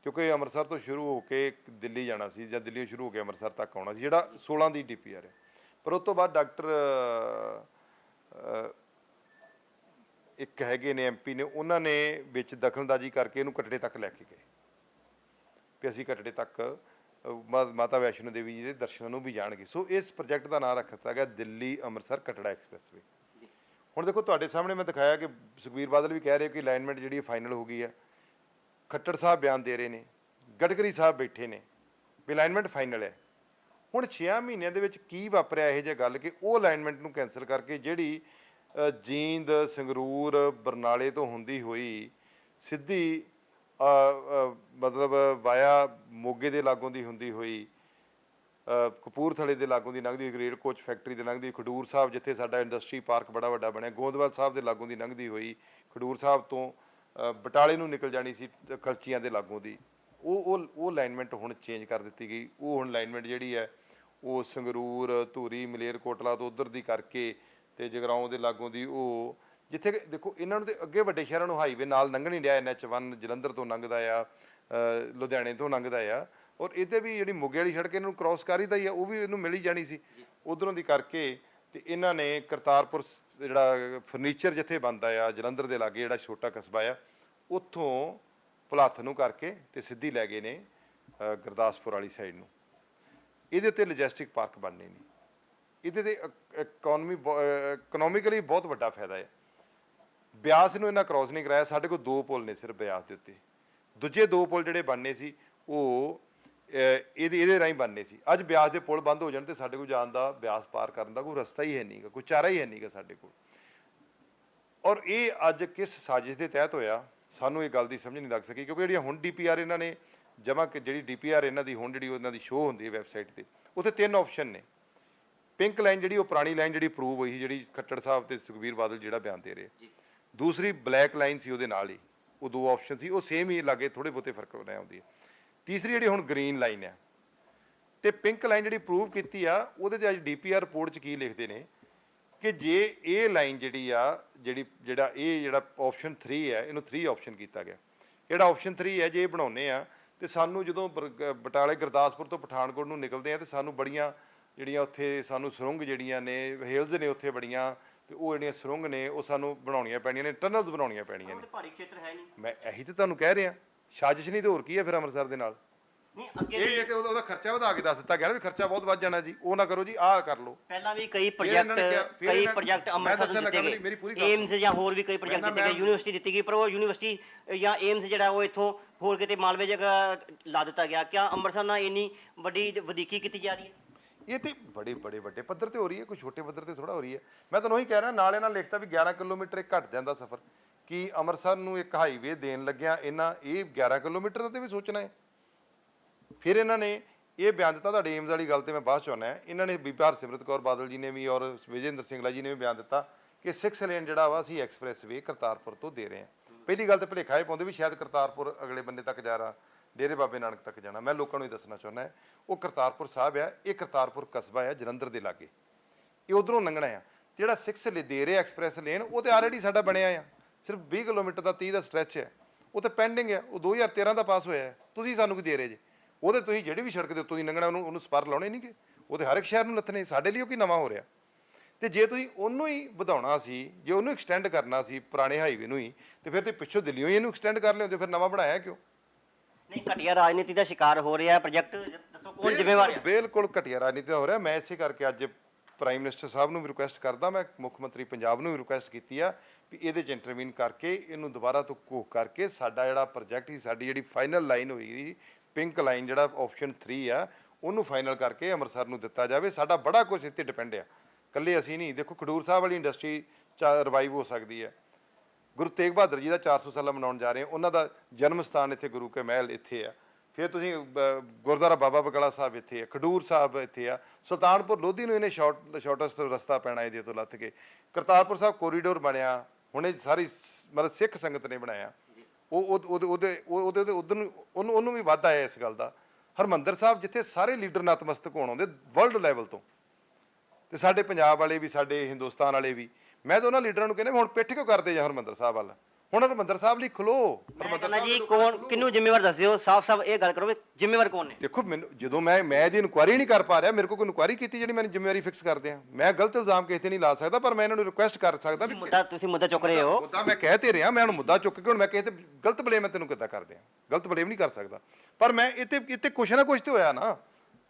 ਕਿਉਂਕਿ ਅੰਮ੍ਰਿਤਸਰ ਤੋਂ ਸ਼ੁਰੂ ਹੋ ਕੇ ਦਿੱਲੀ ਜਾਣਾ ਸੀ ਜਾਂ ਦਿੱਲੀ ਸ਼ੁਰੂ ਹੋ ਕੇ ਅੰਮ੍ਰਿਤਸਰ ਤੱਕ ਆਉਣਾ ਸੀ, ਜਿਹੜਾ 16 ਦੀ DPR ਹੈ। ਪਰ ਉਸ ਤੋਂ ਬਾਅਦ ਡਾਕਟਰ ਇੱਕ ਹੈਗੇ ਨੇ MP ਨੇ, ਉਹਨਾਂ ਨੇ ਵਿੱਚ ਦਖਲਅੰਦਾਜ਼ੀ ਕਰਕੇ ਇਹਨੂੰ ਕਟੜੇ ਤੱਕ ਲੈ ਕੇ ਗਏ ਕਿ ਅਸੀਂ ਕਟੜੇ ਤੱਕ ਮਾਤਾ ਵੈਸ਼ਨੋ ਦੇਵੀ ਜੀ ਦੇ ਦਰਸ਼ਨਾਂ ਨੂੰ ਵੀ ਜਾਣਗੇ। ਸੋ ਇਸ ਪ੍ਰੋਜੈਕਟ ਦਾ ਨਾਮ ਰੱਖ ਦਿੱਤਾ ਗਿਆ ਦਿੱਲੀ ਅੰਮ੍ਰਿਤਸਰ ਕਟੜਾ ਐਕਸਪ੍ਰੈਸਵੇ। ਹੁਣ ਦੇਖੋ ਤੁਹਾਡੇ ਸਾਹਮਣੇ ਮੈਂ ਦਿਖਾਇਆ ਕਿ ਸੁਖਬੀਰ ਬਾਦਲ ਵੀ ਕਹਿ ਰਹੇ ਕਿ ਅਲਾਈਨਮੈਂਟ ਜਿਹੜੀ ਫਾਈਨਲ ਹੋ ਗਈ ਹੈ, ਖੱਟੜ ਸਾਹਿਬ ਬਿਆਨ ਦੇ ਰਹੇ ਨੇ, ਗਡਕਰੀ ਸਾਹਿਬ ਬੈਠੇ ਨੇ ਵੀ ਅਲਾਈਨਮੈਂਟ ਫਾਈਨਲ ਹੈ। ਹੁਣ 6 ਮਹੀਨਿਆਂ ਦੇ ਵਿੱਚ ਕੀ ਵਾਪਰਿਆ ਇਹ ਜਿਹੀ ਗੱਲ ਕਿ ਉਹ ਅਲਾਈਨਮੈਂਟ ਨੂੰ ਕੈਂਸਲ ਕਰਕੇ ਜਿਹੜੀ ਜੀਂਦ, ਸੰਗਰੂਰ, ਬਰਨਾਲੇ ਤੋਂ ਹੁੰਦੀ ਹੋਈ ਸਿੱਧੀ ਮਤਲਬ ਵਾਇਆ ਮੋਗੇ ਦੇ ਲਾਗੋਂ ਦੀ ਹੁੰਦੀ ਹੋਈ, ਕਪੂਰਥਲੇ ਦੇ ਲਾਗੋਂ ਦੀ ਲੰਘਦੀ ਹੋਈ, ਰੇਲ ਕੋਚ ਫੈਕਟਰੀ ਦੇ ਲੰਘਦੀ, ਖਡੂਰ ਸਾਹਿਬ ਜਿੱਥੇ ਸਾਡਾ ਇੰਡਸਟਰੀ ਪਾਰਕ ਬੜਾ ਵੱਡਾ ਬਣਿਆ, ਗੋਂਦਵਾਲ ਸਾਹਿਬ ਦੇ ਲਾਗੋਂ ਦੀ ਲੰਘਦੀ ਹੋਈ, ਖਡੂਰ ਸਾਹਿਬ ਤੋਂ ਬਟਾਲੇ ਨੂੰ ਨਿਕਲ ਜਾਣੀ ਸੀ ਕਲਚੀਆਂ ਦੇ ਲਾਗੋਂ ਦੀ, ਉਹ ਅਲਾਈਨਮੈਂਟ ਹੁਣ ਚੇਂਜ ਕਰ ਦਿੱਤੀ ਗਈ। ਉਹ ਹੁਣ ਅਲਾਈਨਮੈਂਟ ਜਿਹੜੀ ਹੈ ਉਹ ਸੰਗਰੂਰ, ਧੂਰੀ, ਮਲੇਰਕੋਟਲਾ ਤੋਂ ਉੱਧਰ ਦੀ ਕਰਕੇ ਤੇ ਜਗਰਾਓਂ ਦੇ ਲਾਗੋਂ ਦੀ, ਉਹ ਜਿੱਥੇ ਦੇਖੋ ਇਹਨਾਂ ਨੂੰ ਤੇ ਅੱਗੇ ਵੱਡੇ ਸ਼ਹਿਰਾਂ ਨੂੰ ਹਾਈਵੇ ਨਾਲ ਲੰਘਣ ਨਹੀਂ ਰਿਹਾ। NH1 ਜਲੰਧਰ ਤੋਂ ਲੰਘਦਾ ਆ, ਲੁਧਿਆਣੇ ਤੋਂ ਲੰਘਦਾ ਆ, ਔਰ ਇਹਦੇ ਵੀ ਜਿਹੜੀ ਮੋਗੇ ਵਾਲੀ ਸੜਕ ਇਹਨਾਂ ਨੂੰ ਕ੍ਰਾਸ ਕਰੀਦਾ ਹੀ ਆ, ਉਹ ਵੀ ਇਹਨੂੰ ਮਿਲ ਹੀ ਜਾਣੀ ਸੀ ਉਧਰੋਂ ਦੀ ਕਰਕੇ। ਤੇ ਇਹਨਾਂ ਨੇ ਕਰਤਾਰਪੁਰ ਜਿਹੜਾ ਫਰਨੀਚਰ ਜਿੱਥੇ ਬਣਦਾ ਆ ਜਲੰਧਰ ਦੇ ਲਾਗੇ, ਜਿਹੜਾ ਛੋਟਾ ਕਸਬਾ ਆ, ਉੱਥੋਂ ਭੁਲੱਥ ਨੂੰ ਕਰਕੇ ਤੇ ਸਿੱਧੀ ਲੈ ਗਏ ਨੇ ਗੁਰਦਾਸਪੁਰ ਵਾਲੀ ਸਾਈਡ ਨੂੰ। ਇਹਦੇ ਉੱਤੇ ਲੌਜਿਸਟਿਕ ਪਾਰਕ ਬਣਨੇ ਨੇ, ਇਹਦੇ ਤੇ ਇਕਨੋਮਿਕਲੀ ਬਹੁਤ ਵੱਡਾ ਫਾਇਦਾ ਹੈ। ਬਿਆਸ ਨੂੰ ਇਹਨਾਂ ਕ੍ਰਾਸ ਨਹੀਂ ਕਰਾਇਆ, ਸਾਡੇ ਕੋਲ 2 ਪੁਲ ਨੇ ਸਿਰਫ ਬਿਆਸ ਦੇ ਉੱਤੇ, ਦੂਜੇ 2 ਪੁਲ ਜਿਹੜੇ ਬਣਨੇ ਸੀ ਉਹ ਇਹਦੇ ਰਾਹੀਂ ਬਣਨੇ ਸੀ। ਅੱਜ ਬਿਆਸ ਦੇ ਪੁਲ ਬੰਦ ਹੋ ਜਾਣ ਤੇ ਸਾਡੇ ਕੋਲ ਜਾਣ ਦਾ, ਬਿਆਸ ਪਾਰ ਕਰਨ ਦਾ ਕੋਈ ਰਸਤਾ ਹੀ ਹੈ ਨਹੀਂਗਾ, ਕੋਈ ਚਾਰਾ ਹੀ ਹੈ ਨਹੀਂਗਾ ਸਾਡੇ ਕੋਲ। ਔਰ ਇਹ ਅੱਜ ਕਿਸ ਸਾਜ਼ਿਸ਼ ਦੇ ਤਹਿਤ ਹੋਇਆ ਸਾਨੂੰ ਇਹ ਗੱਲ ਦੀ ਸਮਝ ਨਹੀਂ ਲੱਗ ਸਕੀ, ਕਿਉਂਕਿ ਜਿਹੜੀਆਂ ਹੁਣ DPR ਇਹਨਾਂ ਨੇ ਜਮ੍ਹਾਂ, ਜਿਹੜੀ DPR ਇਹਨਾਂ ਦੀ ਹੁਣ ਜਿਹੜੀ ਉਹਨਾਂ ਦੀ ਸ਼ੋਅ ਹੁੰਦੀ ਹੈ ਵੈਬਸਾਈਟ ਤੇ, ਉੱਥੇ 3 ਆਪਸ਼ਨ ਨੇ। ਪਿੰਕ ਲਾਈਨ ਜਿਹੜੀ ਉਹ ਪੁਰਾਣੀ ਲਾਈਨ ਜਿਹੜੀ ਅਪਰੂਵ ਹੋਈ ਸੀ, ਜਿਹੜੀ ਖੱਟੜ ਸਾਹਿਬ ਤੇ ਸੁਖਬੀਰ ਬਾਦਲ ਜਿਹੜਾ ਬਿਆਨ ਦੇ ਰਹੇ। ਦੂਸਰੀ ਬਲੈਕ ਲਾਈਨ ਸੀ ਉਹਦੇ ਨਾਲ ਹੀ, ਉਹ 2 ਆਪਸ਼ਨ ਸੀ, ਉਹ ਸੇਮ ਹੀ ਲੱਗੇ, ਥੋੜੇ ਬਹੁਤੇ ਫਰਕ ਬਣਾਇਆ ਹੁੰਦੀ ਹੈ। ਤੀਸਰੀ ਜਿਹੜੀ ਹੁਣ ਗ੍ਰੀਨ ਲਾਈਨ ਹੈ, ਤੇ ਪਿੰਕ ਲਾਈਨ ਜਿਹੜੀ ਅਪਰੂਵ ਕੀਤੀ ਆ, ਉਹਦੇ 'ਚ ਅੱਜ DPR ਰਿਪੋਰਟ 'ਚ ਕੀ ਲਿਖਦੇ ਨੇ ਕਿ ਜੇ ਇਹ ਲਾਈਨ ਜਿਹੜੀ ਆ ਜਿਹੜਾ ਆਪਸ਼ਨ 3 ਹੈ, ਇਹਨੂੰ 3 ਆਪਸ਼ਨ ਕੀਤਾ ਗਿਆ। ਜਿਹੜਾ ਆਪਸ਼ਨ 3 ਹੈ, ਜੇ ਇਹ ਬਣਾਉਂਦੇ ਆ ਤੇ ਸਾਨੂੰ ਜਦੋਂ ਬਟਾਲੇ ਗੁਰਦਾਸਪੁਰ ਤੋਂ ਪਠਾਨਕੋਟ ਨੂੰ ਨਿਕਲਦੇ ਆ ਤੇ ਸਾਨੂੰ ਬੜੀਆਂ ਜਿਹੜੀਆਂ ਉੱਥੇ ਸਾਨੂੰ ਸੁਰੰਗ ਜਿਹੜੀਆਂ ਨੇ, ਹਿਲਸ ਨੇ ਉੱਥੇ ਬੜੀਆਂ, ਤੇ ਉਹ ਜਿਹੜੀਆਂ ਸੁਰੰਗ ਨੇ ਉਹ ਸਾਨੂੰ ਬਣਾਉਣੀਆਂ ਪੈਣੀਆਂ ਨੇ, ਟਨਲਸ ਬਣਾਉਣੀਆਂ ਪੈਣੀਆਂ ਨੇ। ਪਹਾੜੀ ਖੇਤਰ ਹੈ ਨਹੀਂ, ਮੈਂ ਇਹੀ ਤਾਂ ਤੁਹਾਨੂੰ ਕਹਿ ਰਿਹਾ, ਸਾਜ਼ਿਸ਼ ਨਹੀਂ ਤੇ ਹੋਰ ਕੀ ਹੈ ਫਿਰ ਅੰਮ੍ਰਿਤਸਰ ਦੇ ਨਾਲ। ਨਹੀਂ ਅੱਗੇ ਇਹ ਹੈ ਕਿ ਉਹਦਾ ਖਰਚਾ ਵਧਾ ਕੇ ਦੱਸ ਦਿੱਤਾ ਗਿਆ ਨਾ ਵੀ ਖਰਚਾ ਬਹੁਤ ਵੱਧ ਜਾਣਾ ਜੀ, ਉਹ ਨਾ ਕਰੋ ਜੀ, ਆਹ ਕਰ ਲਓ। ਪਹਿਲਾਂ ਵੀ ਕਈ ਪ੍ਰੋਜੈਕਟ ਅੰਮ੍ਰਿਤਸਰ ਨੂੰ ਦਿੱਤੇ ਗਏ, ਏਮਸ ਜਾਂ ਹੋਰ ਵੀ ਕਈ ਪ੍ਰੋਜੈਕਟ ਦਿੱਤੇ ਗਏ, ਯੂਨੀਵਰਸਿਟੀ ਦਿੱਤੀ ਗਈ, ਪਰ ਉਹ ਯੂਨੀਵਰਸਿਟੀ ਜਾਂ ਏਮਸ ਜਿਹੜਾ ਉਹ ਇੱਥੋਂ ਹੋਰ ਕਿਤੇ ਮਾਲਵੇ ਜਗ੍ਹਾ ਲਾ ਦਿੱਤਾ ਗਿਆ। ਕਿਆ ਅੰਮ੍ਰਿਤਸਰ ਨਾਲ ਇੰਨੀ ਵੱਡੀ ਵਧੀਕੀ ਕੀਤੀ ਜਾ ਰਹੀ ਹੈ? ਇਹ ਤੇ ਬੜੇ ਵੱਡੇ ਪੱਧਰ ਤੇ ਹੋ ਰਹੀ ਹੈ, ਕੋਈ ਛੋਟੇ ਪੱਧਰ ਤੇ ਥੋੜਾ ਹੋ ਰਹੀ ਹੈ। ਮੈਂ ਤੁਹਾਨੂੰ ਉਹੀ ਕਹਿ ਰਿਹਾ, ਨਾਲ ਇਹਨਾਂ ਲਿਖਤਾ ਵੀ 11 ਕਿਲੋਮੀਟਰ ਘੱਟ ਜਾਂਦਾ ਸਫ਼ਰ, ਕਿ ਅੰਮ੍ਰਿਤਸਰ ਨੂੰ ਇੱਕ ਹਾਈਵੇ ਦੇਣ ਲੱਗਿਆ ਇਹਨਾਂ ਇਹ 11 ਕਿਲੋਮੀਟਰ ਦਾ ਤੇ ਵੀ ਸੋਚਣਾ ਹੈ। ਫਿਰ ਇਹਨਾਂ ਨੇ ਇਹ ਬਿਆਨ ਦਿੱਤਾ, ਤੁਹਾਡੇ ਏਮਸ ਵਾਲੀ ਗੱਲ ਤੇ ਮੈਂ ਬਾਅਦ ਚ ਆਉਣਾ ਹੈ, ਇਹਨਾਂ ਨੇ ਬੀਬੀ ਹਰਸਿਮਰਤ ਕੌਰ ਬਾਦਲ ਜੀ ਨੇ ਵੀ ਔਰ ਵਿਜੇਂਦਰ ਸਿੰਗਲਾ ਜੀ ਨੇ ਵੀ ਬਿਆਨ ਦਿੱਤਾ ਕਿ 6 ਲੇਨ ਜਿਹੜਾ ਵਾ ਅਸੀਂ ਐਕਸਪ੍ਰੈਸਵੇ ਕਰਤਾਰਪੁਰ ਤੋਂ ਦੇ ਰਹੇ ਹਾਂ। ਪਹਿਲੀ ਗੱਲ ਤੇ ਭੁਲੇਖਾ ਇਹ ਪਾਉਂਦੇ ਵੀ ਸ਼ਾਇਦ ਕਰਤਾਰਪੁਰ ਅਗਲੇ ਬੰਨੇ ਤੱਕ ਜਾ ਰਹਾ, ਡੇਰੇ ਬਾਬੇ ਨਾਨਕ ਤੱਕ ਜਾਣਾ। ਮੈਂ ਲੋਕਾਂ ਨੂੰ ਇਹ ਦੱਸਣਾ ਚਾਹੁੰਦਾ ਹੈ, ਉਹ ਕਰਤਾਰਪੁਰ ਸਾਹਿਬ ਆ, ਇਹ ਕਰਤਾਰਪੁਰ ਕਸਬਾ ਆ ਜਲੰਧਰ ਦੇ ਲਾਗੇ, ਇਹ ਉਧਰੋਂ ਲੰਘਣਾ ਆ। ਜਿਹੜਾ 6 ਦੇ ਰਹੇ ਐਕਸਪ੍ਰੈਸ ਲੇਨ ਉਹ ਤੇ ਆਲਰੇਡੀ ਸਾਡਾ ਬਣਿਆ ਆ, ਸਿਰਫ 20 ਕਿਲੋਮੀਟਰ ਦਾ 30 ਦਾ ਸਟ੍ਰੈਚ ਹੈ, ਉਹ ਤੇ ਪੈਂਡਿੰਗ ਹੈ, ਉਹ 2013 ਦਾ ਪਾਸ ਹੋਇਆ ਹੈ। ਤੁਸੀਂ ਸਾਨੂੰ ਕੀ ਦੇ ਰਹੇ ਜੇ? ਉਹਦੇ ਤੁਸੀਂ ਜਿਹੜੀ ਵੀ ਸੜਕ ਦੇ ਉੱਤੋਂ ਦੀ ਲੰਘਣਾ ਉਹਨੂੰ ਸਪਰ ਲਾਉਣੇ ਨਹੀਂ ਕਿ ਉਹ ਤੇ ਹਰ ਇੱਕ ਸ਼ਹਿਰ ਨੂੰ ਲੱਥਣੇ, ਸਾਡੇ ਲਈ ਉਹ ਕੀ ਨਵਾਂ ਹੋ ਰਿਹਾ। ਤੇ ਜੇ ਤੁਸੀਂ ਉਹਨੂੰ ਹੀ ਵਧਾਉਣਾ ਸੀ, ਜੇ ਉਹਨੂੰ ਐਕਸਟੈਂਡ ਕਰਨਾ ਸੀ ਪੁਰਾਣੇ ਹਾਈਵੇ ਨੂੰ ਹੀ, ਤੇ ਫਿਰ ਤੁਸੀਂ ਪਿੱਛੋਂ ਦਿੱਲੀੋਂ ਹੀ ਇਹਨੂੰ ਐਕਸਟੈਂਡ ਕਰ ਲਿਓ, ਤੇ ਫਿਰ ਨਵਾਂ ਬਣਾਇਆ ਕਿਉਂ? ਨਹੀਂ, ਘਟੀਆ ਰਾਜਨੀਤੀ ਦਾ ਸ਼ਿਕਾਰ ਹੋ ਰਿਹਾ ਪ੍ਰੋਜੈਕਟ, ਦੱਸੋ ਕੌਣ ਜ਼ਿੰਮੇਵਾਰ ਹੈ? ਬਿਲਕੁਲ ਘਟੀਆ ਰਾਜਨੀਤੀ ਦਾ ਹੋ ਰਿਹਾ। ਮੈਂ ਇਸੇ ਕਰਕੇ ਅੱਜ ਪ੍ਰਾਈਮ ਮਿਨਿਸਟਰ ਸਾਹਿਬ ਨੂੰ ਵੀ ਰਿਕੁਐਸਟ ਕਰਦਾ, ਮੈਂ ਮੁੱਖ ਮੰਤਰੀ ਪੰਜਾਬ ਨੂੰ ਵੀ ਰਿਕੁਐਸਟ ਕੀਤੀ ਆ ਵੀ ਇਹਦੇ 'ਚ ਇੰਟਰਵੀਨ ਕਰਕੇ ਇਹਨੂੰ ਦੁਬਾਰਾ ਤੋਂ ਘੋਖ ਕਰਕੇ ਸਾਡਾ ਜਿਹੜਾ ਪ੍ਰੋਜੈਕਟ ਸੀ, ਸਾਡੀ ਜਿਹੜੀ ਫਾਈਨਲ ਲਾਈਨ ਹੋਈ ਪਿੰਕ ਲਾਈਨ, ਜਿਹੜਾ ਆਪਸ਼ਨ 3 ਆ, ਉਹਨੂੰ ਫਾਈਨਲ ਕਰਕੇ ਅੰਮ੍ਰਿਤਸਰ ਨੂੰ ਦਿੱਤਾ ਜਾਵੇ। ਸਾਡਾ ਬੜਾ ਕੁਝ ਇੱਥੇ ਡਿਪੈਂਡ ਆ, ਇਕੱਲੇ ਅਸੀਂ ਨਹੀਂ। ਦੇਖੋ ਖਡੂਰ ਸਾਹਿਬ ਵਾਲੀ ਇੰਡਸਟਰੀ ਰਿਵਾਈਵ ਹੋ ਸਕਦੀ ਹੈ। ਗੁਰੂ ਤੇਗ ਬਹਾਦਰ ਜੀ ਦਾ 400 ਸਾਲਾ ਮਨਾਉਣ ਜਾ ਰਹੇ ਹਾਂ, ਉਹਨਾਂ ਦਾ ਜਨਮ ਸਥਾਨ ਇੱਥੇ ਗੁਰੂ ਕੇ ਮਹਿਲ ਇੱਥੇ ਆ। ਫਿਰ ਤੁਸੀਂ ਗੁਰਦੁਆਰਾ ਬਾਬਾ ਬਕਾਲਾ ਸਾਹਿਬ ਇੱਥੇ ਆ, ਖਡੂਰ ਸਾਹਿਬ ਇੱਥੇ ਆ, ਸੁਲਤਾਨਪੁਰ ਲੋਧੀ ਨੂੰ ਇਹਨੇ ਸ਼ਾਰਟੈਸਟ ਰਸਤਾ ਪੈਣਾ ਇਹਦੇ ਤੋਂ ਲੱਥ ਕੇ। ਕਰਤਾਰਪੁਰ ਸਾਹਿਬ ਕੋਰੀਡੋਰ ਬਣਿਆ, ਹੁਣ ਇਹ ਸਾਰੀ ਮਤਲਬ ਸਿੱਖ ਸੰਗਤ ਨੇ ਬਣਾਇਆ, ਉਹਨੂੰ ਵੀ ਵਾਧਾ ਹੈ ਇਸ ਗੱਲ ਦਾ। ਹਰਿਮੰਦਰ ਸਾਹਿਬ ਜਿੱਥੇ ਸਾਰੇ ਲੀਡਰ ਨਤਮਸਤਕ ਹੋਣ ਆਉਂਦੇ ਵਰਲਡ ਲੈਵਲ ਤੋਂ, ਤੇ ਸਾਡੇ ਪੰਜਾਬ ਵਾਲੇ ਵੀ, ਸਾਡੇ ਹਿੰਦੁਸਤਾਨ ਵਾਲੇ ਵੀ। ਮੈਂ ਤਾਂ ਉਹਨਾਂ ਲੀਡਰਾਂ ਨੂੰ ਕਹਿੰਦਾ ਹੁਣ ਪਿੱਠ ਕਿਉਂ ਕਰਦੇ ਜਾਂ ਹਰਿਮੰਦਰ ਸਾਹਿਬ ਵੱਲ? ਹੁਣ ਹਰਿਮੰਦਰ ਸਾਹਿਬ ਲਈ ਖਲੋ। ਹਰਿਮੰਦਰ ਜੀ ਕੌਣ, ਕਿਹਨੂੰ ਜ਼ਿੰਮੇਵਾਰ ਦੱਸਿਓ, ਸਾਫ਼-ਸਾਫ਼ ਇਹ ਗੱਲ ਕਰੋ ਵੀ ਜ਼ਿੰਮੇਵਾਰ ਕੌਣ ਨੇ? ਦੇਖੋ ਮੈਨੂੰ ਜਦੋਂ ਮੈਂ ਇਹਦੀ ਇਨਕੁਆਇਰੀ ਨਹੀਂ ਕਰ ਪਾ ਰਿਹਾ, ਮੇਰੇ ਕੋਲ ਕੋਈ ਇਨਕੁਆਇਰੀ ਕੀਤੀ ਜਿਹੜੀ ਮੈਨੂੰ ਜ਼ਿੰਮੇਵਾਰੀ ਫਿਕਸ ਕਰਦੇ ਆ। ਮੈਂ ਗਲਤ ਇਲਜ਼ਾਮ ਕਿਸੇ ਤੇ ਨਹੀਂ ਲਾ ਸਕਦਾ, ਪਰ ਮੈਂ ਇਹਨਾਂ ਨੂੰ ਰਿਕੁਐਸਟ ਕਰ ਸਕਦਾ ਵੀ ਤੁਸੀਂ ਮੁੱਦਾ ਚੁੱਕ ਰਹੇ ਹੋ। ਮੁੱਦਾ ਮੈਂ ਕਹਿ ਤੇ ਰਿਹਾ, ਮੈਂ ਹੁਣ ਮੁੱਦਾ ਚੁੱਕ ਕੇ ਹੁਣ ਮੈਂ ਕਿਸੇ ਤੇ ਗਲਤ ਬਲੇਮ ਮੈਂ ਤੈਨੂੰ ਕਿੱਦਾਂ ਕਰਦੇ ਆ? ਗਲਤ ਬਲੇਮ ਨਹੀਂ ਕਰ ਸਕਦਾ, ਪਰ ਮੈਂ ਇੱਥੇ ਕੁਛ ਨਾ ਕੁਛ ਤੇ ਹੋਇਆ ਨਾ।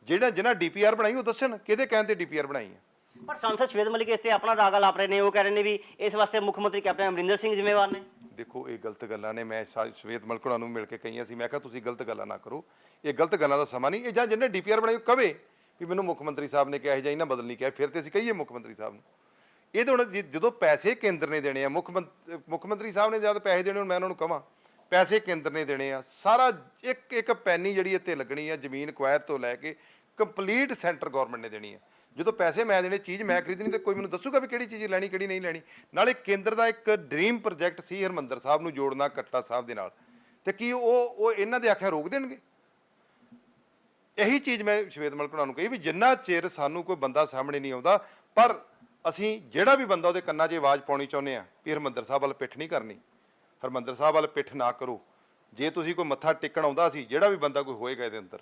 ਜਿਹਨਾਂ DPR ਬਣਾਈ ਉਹ ਦੱਸਣ ਕਿਹਦੇ ਕਹਿਣ ਤੇ DPR ਬਣਾਈ ਆ। ਪਰ ਸੰਸਦ ਸ਼ਵੇਤ ਮਲਿਕ ਇਸ ਤੇ ਆਪਣਾ ਰਾਗ ਲਾਪ ਰਹੇ ਨੇ, ਉਹ ਕਹਿ ਰਹੇ ਨੇ ਵੀ ਇਸ ਵਾਸਤੇ ਮੁੱਖ ਮੰਤਰੀ ਕੈਪਟਨ ਅਮਰਿੰਦਰ ਸਿੰਘ ਜ਼ਿੰਮੇਵਾਰ ਨੇ। ਦੇਖੋ ਇਹ ਗਲਤ ਗੱਲਾਂ ਨੇ, ਮੈਂ ਸ਼ਵੇਤ ਮਲਿਕ ਹੋਣਾ ਨੂੰ ਮਿਲ ਕੇ ਕਹੀਆਂ ਸੀ, ਮੈਂ ਕਿਹਾ ਤੁਸੀਂ ਗਲਤ ਗੱਲਾਂ ਨਾ ਕਰੋ, ਇਹ ਗਲਤ ਗੱਲਾਂ ਦਾ ਸਮਾਂ ਨਹੀਂ। ਇਹ ਜਾਂ ਜਿਹਨੇ DPR ਬਣਾਈ ਉਹ ਕਵੇ ਵੀ ਮੈਨੂੰ ਮੁੱਖ ਮੰਤਰੀ ਸਾਹਿਬ ਨੇ ਕਿਹਾ ਜਾਂ ਇਹਨਾਂ ਬਦਲ ਨਹੀਂ ਕਿਹਾ, ਫਿਰ ਤੇ ਅਸੀਂ ਕਹੀਏ ਮੁੱਖ ਮੰਤਰੀ ਸਾਹਿਬ ਨੂੰ। ਇਹ ਤਾਂ ਹੁਣ ਜਦੋਂ ਪੈਸੇ ਕੇਂਦਰ ਨੇ ਦੇਣੇ ਆ, ਮੁੱਖ ਮੰਤਰੀ ਸਾਹਿਬ ਨੇ ਜਦ ਪੈਸੇ ਦੇਣੇ, ਹੁਣ ਮੈਂ ਉਹਨਾਂ ਨੂੰ ਕਹਾਂ ਪੈਸੇ ਕੇਂਦਰ ਨੇ ਦੇਣੇ ਆ, ਸਾਰਾ ਇੱਕ ਪੈਨੀ ਜਿਹੜੀ ਇੱਥੇ ਲੱਗਣੀ ਆ, ਜ਼ਮੀਨ ਕੁਆਇਰ ਤੋਂ ਲੈ ਕੇ ਕੰਪਲੀਟ ਸੈਂਟਰ ਗਵਰਨਮੈਂਟ ਨੇ ਦੇਣੀ ਆ। ਜਦੋਂ ਪੈਸੇ ਮੈਂ ਦੇਣੇ, ਚੀਜ਼ ਮੈਂ ਖਰੀਦਣੀ, ਤੇ ਕੋਈ ਮੈਨੂੰ ਦੱਸੂਗਾ ਵੀ ਕਿਹੜੀ ਚੀਜ਼ ਲੈਣੀ ਕਿਹੜੀ ਨਹੀਂ ਲੈਣੀ। ਨਾਲੇ ਕੇਂਦਰ ਦਾ ਇੱਕ ਡ੍ਰੀਮ ਪ੍ਰੋਜੈਕਟ ਸੀ ਹਰਿਮੰਦਰ ਸਾਹਿਬ ਨੂੰ ਜੋੜਨਾ ਕੱਟਾ ਸਾਹਿਬ ਦੇ ਨਾਲ, ਤੇ ਕੀ ਉਹ ਇਹਨਾਂ ਦੇ ਆਖਿਆ ਰੋਕ ਦੇਣਗੇ? ਇਹੀ ਚੀਜ਼ ਮੈਂ ਸ਼ਵੇਤ ਮਲਿਕ ਹੋਣਾ ਨੂੰ ਕਹੀ ਵੀ ਜਿੰਨਾ ਚਿਰ ਸਾਨੂੰ ਕੋਈ ਬੰਦਾ ਸਾਹਮਣੇ ਨਹੀਂ ਆਉਂਦਾ, ਪਰ ਅਸੀਂ ਜਿਹੜਾ ਵੀ ਬੰਦਾ ਉਹਦੇ ਕੰਨਾਂ 'ਚ ਆਵਾਜ਼ ਪਾਉਣੀ ਚਾਹੁੰਦੇ ਆ ਵੀ ਹਰਿਮੰਦਰ ਸਾਹਿਬ ਵੱਲ ਪਿੱਠ ਨਹੀਂ ਕਰਨੀ, ਹਰਿਮੰਦਰ ਸਾਹਿਬ ਵੱਲ ਪਿੱਠ ਨਾ ਕਰੋ। ਜੇ ਤੁਸੀਂ ਕੋਈ ਮੱਥਾ ਟੇਕਣ ਆਉਂਦਾ ਸੀ, ਜਿਹੜਾ ਵੀ ਬੰਦਾ ਕੋਈ ਹੋਏਗਾ ਇਹਦੇ ਅੰਦਰ,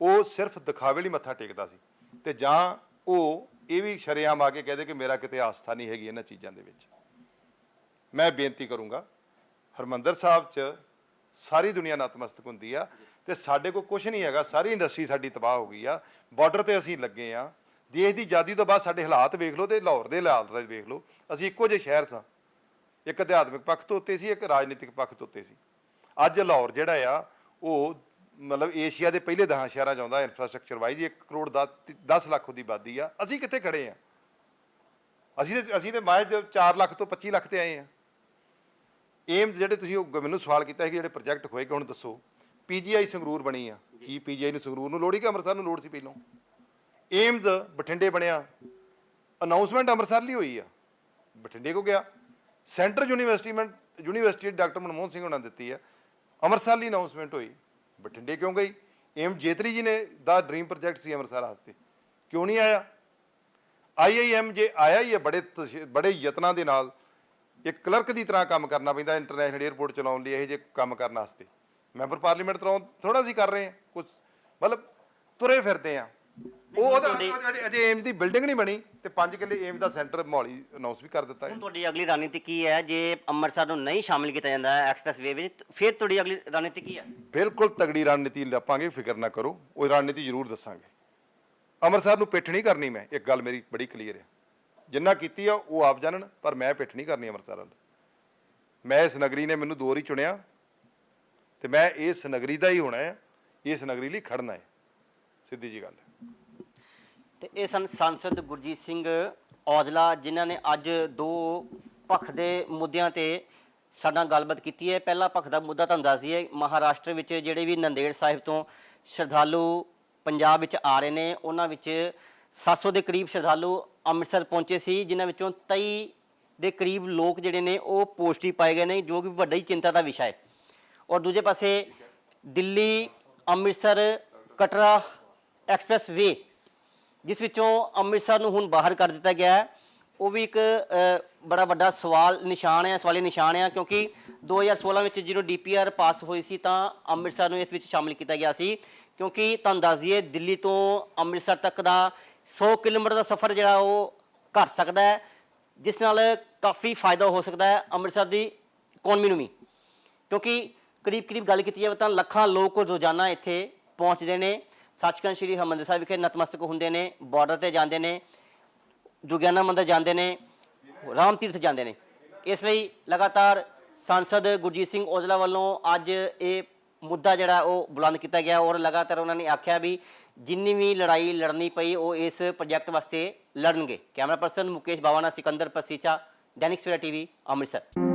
ਉਹ ਸਿਰਫ ਦਿਖਾਵੇ ਲਈ ਮੱਥਾ ਟੇਕਦਾ ਸੀ, ਤੇ ਜਾਂ ਉਹ ਇਹ ਵੀ ਸ਼ਰੇਆਮ ਆ ਕੇ ਕਹਦੇ ਕਿ ਮੇਰਾ ਕਿਤੇ ਆਸਥਾ ਨਹੀਂ ਹੈਗੀ ਇਹਨਾਂ ਚੀਜ਼ਾਂ ਦੇ ਵਿੱਚ। ਮੈਂ ਬੇਨਤੀ ਕਰੂੰਗਾ, ਹਰਿਮੰਦਰ ਸਾਹਿਬ 'ਚ ਸਾਰੀ ਦੁਨੀਆ ਨਤਮਸਤਕ ਹੁੰਦੀ ਆ, ਤੇ ਸਾਡੇ ਕੋਲ ਕੁਝ ਨਹੀਂ ਹੈਗਾ, ਸਾਰੀ ਇੰਡਸਟਰੀ ਸਾਡੀ ਤਬਾਹ ਹੋ ਗਈ ਆ, ਬਾਰਡਰ ਤੇ ਅਸੀਂ ਲੱਗੇ ਆ। ਦੇਸ਼ ਦੀ ਆਜ਼ਾਦੀ ਤੋਂ ਬਾਅਦ ਸਾਡੇ ਹਾਲਾਤ ਵੇਖ ਲਓ, ਤੇ ਲਾਹੌਰ ਦੇ ਹਾਲਾਤ ਵੇਖ ਲਓ, ਅਸੀਂ ਇੱਕੋ ਜਿਹੇ ਸ਼ਹਿਰ ਸਾਂ, ਇੱਕ ਅਧਿਆਤਮਿਕ ਪੱਖ ਤੋਂ ਉੱਤੇ ਸੀ, ਇੱਕ ਰਾਜਨੀਤਿਕ ਪੱਖ ਤੋਂ ਉੱਤੇ ਸੀ। ਅੱਜ ਲਾਹੌਰ ਜਿਹੜਾ ਆ ਉਹ ਮਤਲਬ ਏਸ਼ੀਆ ਦੇ ਪਹਿਲੇ 10 ਸ਼ਹਿਰਾਂ 'ਚ ਆਉਂਦਾ ਇਨਫਰਾਸਟ੍ਰਕਚਰ ਵਾਈਜ਼। 1 ਕਰੋੜ 10 ਲੱਖ ਦੀ ਆਬਾਦੀ ਆ, ਅਸੀਂ ਕਿੱਥੇ ਖੜੇ ਆ? ਅਸੀਂ ਤੇ ਮਾਇਜ 4 ਲੱਖ ਤੋਂ 25 ਲੱਖ ਤੇ ਆਏ ਆ। ਏਮਸ ਜਿਹੜੇ ਤੁਸੀਂ ਮੈਨੂੰ ਸਵਾਲ ਕੀਤਾ ਹੈ ਕਿ ਜਿਹੜੇ ਪ੍ਰੋਜੈਕਟ ਹੋਏਗਾ, ਹੁਣ ਦੱਸੋ। PGI ਸੰਗਰੂਰ ਬਣੀ ਆ, ਕੀ PGI ਨੂੰ ਸੰਗਰੂਰ ਨੂੰ ਲੋੜ ਹੀ ਕਿ ਅੰਮ੍ਰਿਤਸਰ ਨੂੰ ਲੋੜ ਸੀ ਪਹਿਲਾਂ? ਏਮਸ ਬਠਿੰਡੇ ਬਣਿਆ, ਅਨਾਉਂਸਮੈਂਟ ਅੰਮ੍ਰਿਤਸਰ ਲਈ ਹੋਈ ਆ, ਬਠਿੰਡੇ ਕੋ ਗਿਆ। Centre university doctor Manmohan Singh ਉਹਨਾਂ ਦਿੱਤੀ ਆ, ਅੰਮ੍ਰਿਤਸਰ ਲਈ ਅਨਾਉਂਸਮੈਂਟ ਹੋਈ, ਬਠਿੰਡੇ ਕਿਉਂ ਗਈ? ਜੇਤਲੀ ਜੀ ਨੇ ਦਾ ਡ੍ਰੀਮ ਪ੍ਰੋਜੈਕਟ ਸੀ ਅੰਮ੍ਰਿਤਸਰ ਵਾਸਤੇ, ਕਿਉਂ ਨਹੀਂ ਆਇਆ? IIM ਜੇ ਆਇਆ ਹੀ ਹੈ, ਬੜੇ ਯਤਨਾਂ ਦੇ ਨਾਲ ਇੱਕ ਕਲਰਕ ਦੀ ਤਰ੍ਹਾਂ ਕੰਮ ਕਰਨਾ ਪੈਂਦਾ ਇੰਟਰਨੈਸ਼ਨਲ 에ਅਰਪੋਰਟ ਚਲਾਉਣ ਲਈ। ਇਹ ਜੇ ਕੰਮ ਕਰਨ ਵਾਸਤੇ ਮੈਂਬਰ ਪਾਰਲੀਮੈਂਟ ਤੋਂ ਥੋੜਾ ਅਸੀਂ ਕਰ ਰਹੇ ਹਾਂ, ਕੁਝ ਮਤਲਬ ਤੁਰੇ ਫਿਰਦੇ ਆ। ਉਹ ਅਜੇ ਏਮਸ ਦੀ ਬਿਲਡਿੰਗ ਨਹੀਂ ਬਣੀ, ਤੇ 5 ਕਿੱਲੇ ਏਮਸ ਦਾ ਸੈਂਟਰ ਮੋਹਾਲੀ ਅਨਾਉਂਸ ਵੀ ਕਰ ਦਿੱਤਾ ਹੈ। ਹੁਣ ਤੁਹਾਡੀ ਅਗਲੀ ਰਣਨੀਤੀ ਕੀ ਹੈ ਜੇ ਅੰਮ੍ਰਿਤਸਰ ਨੂੰ ਨਹੀਂ ਸ਼ਾਮਿਲ ਕੀਤਾ ਜਾਂਦਾ ਐਕਸਪ੍ਰੈਸਵੇ ਵਿੱਚ? ਫਿਰ ਤੁਹਾਡੀ ਅਗਲੀ ਰਣਨੀਤੀ ਕੀ ਹੈ? ਬਿਲਕੁਲ ਤਗੜੀ ਰਣਨੀਤੀ ਲੱਭਾਂਗੇ, ਫਿਕਰ ਨਾ ਕਰੋ, ਉਹ ਰਣਨੀਤੀ ਜ਼ਰੂਰ ਦੱਸਾਂਗੇ। ਅੰਮ੍ਰਿਤਸਰ ਨੂੰ ਪਿੱਠ ਨਹੀਂ ਕਰਨੀ। ਮੈਂ ਇੱਕ ਗੱਲ ਮੇਰੀ ਬੜੀ ਕਲੀਅਰ ਹੈ, ਜਿੰਨਾ ਕੀਤੀ ਆ ਉਹ ਆਪ ਜਾਣਨ, ਪਰ ਮੈਂ ਪਿੱਠ ਨਹੀਂ ਕਰਨੀ ਅੰਮ੍ਰਿਤਸਰ ਵੱਲ। ਮੈਂ ਇਸ ਨਗਰੀ ਨੇ ਮੈਨੂੰ 2 ਵਾਰੀ ਚੁਣਿਆ, ਤੇ ਮੈਂ ਇਸ ਨਗਰੀ ਦਾ ਹੀ ਹੋਣਾ ਹੈ, ਇਸ ਨਗਰੀ ਲਈ ਖੜਨਾ ਹੈ, ਸਿੱਧੀ ਜੀ ਗੱਲ ਹੈ। ਤੇ ਇਹ ਸਨ ਸੰਸਦ ਗੁਰਜੀਤ ਸਿੰਘ ਔਜਲਾ, ਜਿਨ੍ਹਾਂ ਨੇ ਅੱਜ 2 ਪੱਖ ਦੇ ਮੁੱਦਿਆਂ ਤੇ ਸਾਡੇ ਨਾਲ ਗੱਲਬਾਤ ਕੀਤੀ ਹੈ। ਪਹਿਲਾ ਪੱਖ ਦਾ ਮੁੱਦਾ ਤੁਹਾਨੂੰ ਦੱਸ ਦਈਏ, ਮਹਾਰਾਸ਼ਟਰ ਵਿੱਚ ਜਿਹੜੇ ਵੀ ਨੰਦੇੜ ਸਾਹਿਬ ਤੋਂ ਸ਼ਰਧਾਲੂ ਪੰਜਾਬ ਵਿੱਚ ਆ ਰਹੇ ਨੇ, ਉਹਨਾਂ ਵਿੱਚ 700 ਦੇ ਕਰੀਬ ਸ਼ਰਧਾਲੂ ਅੰਮ੍ਰਿਤਸਰ ਪਹੁੰਚੇ ਸੀ, ਜਿਨ੍ਹਾਂ ਵਿੱਚੋਂ 23 ਦੇ ਕਰੀਬ ਲੋਕ ਜਿਹੜੇ ਨੇ ਉਹ ਪੋਜ਼ਿਟਿਵ ਪਾਏ ਗਏ ਨੇ, ਜੋ ਕਿ ਵੱਡੀ ਚਿੰਤਾ ਦਾ ਵਿਸ਼ਾ ਹੈ। ਔਰ ਦੂਜੇ ਪਾਸੇ ਦਿੱਲੀ ਅੰਮ੍ਰਿਤਸਰ ਕਟਰਾ ਐਕਸਪ੍ਰੈਸਵੇ, ਜਿਸ ਵਿੱਚੋਂ ਅੰਮ੍ਰਿਤਸਰ ਨੂੰ ਹੁਣ ਬਾਹਰ ਕਰ ਦਿੱਤਾ ਗਿਆ ਹੈ, ਉਹ ਵੀ ਇੱਕ ਬੜਾ ਵੱਡਾ ਸਵਾਲੀ ਨਿਸ਼ਾਨ ਹੈ, ਕਿਉਂਕਿ 2016 ਵਿੱਚ ਜਦੋਂ DPR ਪਾਸ ਹੋਈ ਸੀ ਤਾਂ ਅੰਮ੍ਰਿਤਸਰ ਨੂੰ ਇਸ ਵਿੱਚ ਸ਼ਾਮਿਲ ਕੀਤਾ ਗਿਆ ਸੀ। ਕਿਉਂਕਿ ਤੁਹਾਨੂੰ ਦੱਸ ਦਈਏ, ਦਿੱਲੀ ਤੋਂ ਅੰਮ੍ਰਿਤਸਰ ਤੱਕ ਦਾ 100 ਕਿਲੋਮੀਟਰ ਦਾ ਸਫ਼ਰ ਜਿਹੜਾ ਉਹ ਘਟ ਸਕਦਾ ਹੈ, ਜਿਸ ਨਾਲ ਕਾਫੀ ਫਾਇਦਾ ਹੋ ਸਕਦਾ ਹੈ ਅੰਮ੍ਰਿਤਸਰ ਦੀ ਇਕੋਨਮੀ ਨੂੰ ਵੀ, ਕਿਉਂਕਿ ਕਰੀਬ ਗੱਲ ਕੀਤੀ ਜਾਵੇ ਤਾਂ ਲੱਖਾਂ ਲੋਕ ਰੋਜ਼ਾਨਾ ਇੱਥੇ ਪਹੁੰਚਦੇ ਨੇ, ਸੱਚਖੰਡ ਸ੍ਰੀ ਹਰਿਮੰਦਰ ਸਾਹਿਬ ਵਿਖੇ ਨਤਮਸਤਕ ਹੁੰਦੇ ਨੇ, ਬਾਰਡਰ ਤੇ ਜਾਂਦੇ ਨੇ, ਦੁਰਗਿਆਨਾ ਮੰਦਿਰ ਜਾਂਦੇ ਨੇ, ਰਾਮ ਤੀਰਥ ਜਾਂਦੇ ਨੇ। ਇਸ ਲਈ ਲਗਾਤਾਰ ਸਾਂਸਦ ਗੁਰਜੀਤ ਸਿੰਘ ਔਜਲਾ ਵੱਲੋਂ ਅੱਜ ਇਹ ਮੁੱਦਾ ਜਿਹੜਾ ਉਹ ਬੁਲੰਦ ਕੀਤਾ ਗਿਆ ਔਰ ਲਗਾਤਾਰ ਉਹਨਾਂ ਨੇ ਆਖਿਆ ਵੀ ਜਿੰਨੀ ਵੀ ਲੜਾਈ ਲੜਨੀ ਪਈ ਉਹ ਇਸ ਪ੍ਰੋਜੈਕਟ ਵਾਸਤੇ ਲੜਨਗੇ। ਕੈਮਰਾ ਪਰਸਨ ਮੁਕੇਸ਼ ਬਾਵਾ ਨਾਲ ਸਿਕੰਦਰ ਪਸੀਚਾ, ਦੈਨਿਕ ਸਵੇਰਾ ਟੀਵੀ, ਅੰਮ੍ਰਿਤਸਰ।